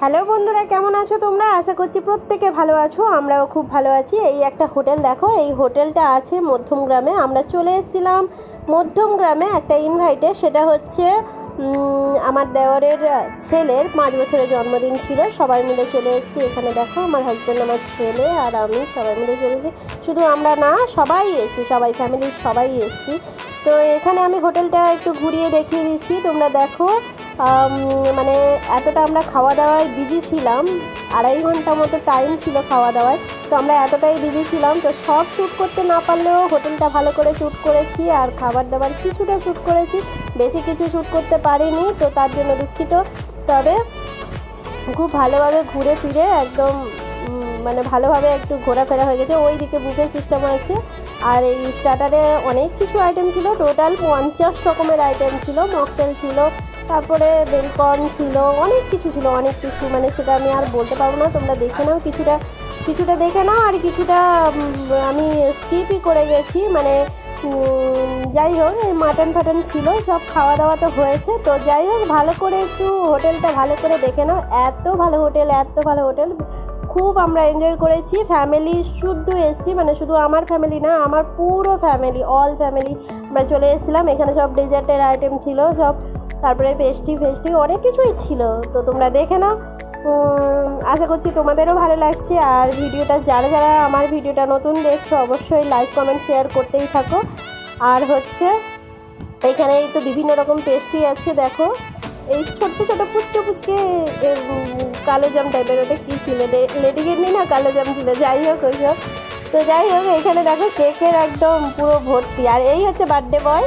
Hello বন্ধুরা, কেমন আছো তোমরা? আশা করছি প্রত্যেকে ভালো আছো, আমরাও খুব ভালো আছি। এই একটা হোটেল দেখো, এই হোটেলটা আছে মধ্যমগ্রামে। আমরা চলে এসেছিলাম মধ্যমগ্রামে একটা ইনভাইটে, সেটা হচ্ছে আমার দেওরের ছেলের 5 বছরের জন্মদিন ছিল। সবাই মিলে চলে এসেছি এখানে। দেখো আমার হাজব্যান্ড, আমার ছেলে আর আমি সবাই মিলে চলে এসেছি। শুধু আমরা না, সবাই এসেছি, সবাই ফ্যামিলির সবাই এসেছি। তো এখানে আমি হোটেলটা একটু ঘুরিয়ে দেখিয়ে দিচ্ছি, তোমরা দেখো। মানে এতটা আমরা খাওয়া দাওয়ায় বিজি ছিলাম, 2.5 ঘন্টা মতো টাইম ছিল খাওয়া দাওয়ায়। তো আমরা এতটাই বিজি ছিলাম, তো সব শ্যুট করতে না পারলেও হোটেলটা ভালো করে শ্যুট করেছি আর খাবার দাবার কিছুটা শ্যুট করেছি, বেশি কিছু শ্যুট করতে পারিনি, তো তার জন্য দুঃখিত। তবে খুব ভালোভাবে ঘুরে ফিরে একদম মানে ভালোভাবে একটু ঘোরাফেরা হয়ে গেছে। ওই দিকে বুফে সিস্টেম আছে, আর এই স্টার্টারে অনেক কিছু আইটেম ছিল, টোটাল 50 রকমের আইটেম ছিল। মকটেল ছিল, তারপরে বেলকর্ন ছিল, অনেক কিছু ছিল, অনেক কিছু। মানে সেটা আমি আর বলতে পারবো না, তোমরা দেখে নাও। কিছুটা দেখে নাও, আর কিছুটা আমি স্কিপই করে গেছি। মানে যাই হোক, এই মাটন ফাটন ছিল, সব খাওয়া দাওয়া তো হয়েছে। তো যাই হোক, ভালো করে একটু হোটেলটা ভালো করে দেখে নাও। এত ভালো হোটেল, এত ভালো হোটেল, খুব আমরা এনজয় করেছি। ফ্যামিলি শুদ্ধ এসেছি, মানে শুধু আমার ফ্যামিলি না, আমার পুরো ফ্যামিলি, অল ফ্যামিলি আমরা চলে এসেছিলাম। এখানে সব ডেজার্টের আইটেম ছিল সব, তারপরে পেস্ট্রি অনেক কিছুই ছিল। তো তোমরা দেখে নাও, আশা করছি তোমাদেরও ভালো লাগছে। আর ভিডিওটা যারা আমার ভিডিওটা নতুন দেখছো, অবশ্যই লাইক কমেন্ট শেয়ার করতেই থাকো। আর হচ্ছে এখানে তো বিভিন্ন রকম পেস্ট্রি আছে, দেখো এই ছোট্ট ছোট পুচকে কালো জাম টাইপের, ওটা কী ছিল, লেডিকেনি না কালো জাম ছিল, যাই হোক ওইসব। তো যাই হোক, এখানে দেখো কেকের একদম পুরো ভর্তি। আর এই হচ্ছে বার্থডে বয়।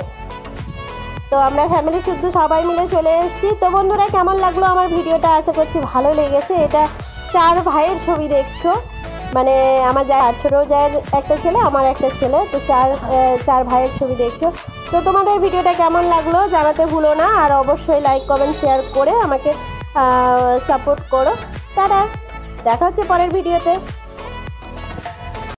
তো আমরা ফ্যামিলি শুদ্ধ সবাই মিলে চলে এসেছি। তো বন্ধুরা, কেমন লাগলো আমার ভিডিওটা? আশা করছি ভালো লেগেছে। এটা 4 ভাইয়ের ছবি দেখছো, মানে আমার আর ছোটো জায়ের একটা ছেলে, আমার একটা ছেলে, তো চার ভাইয়ের ছবি দেখছো। তো তোমাদের ভিডিওটা কেমন লাগলো জানাতে ভুলো না, আর অবশ্যই লাইক কমেন্ট শেয়ার করে আমাকে সাপোর্ট করো। টাটা, দেখা হচ্ছে পরের ভিডিওতে।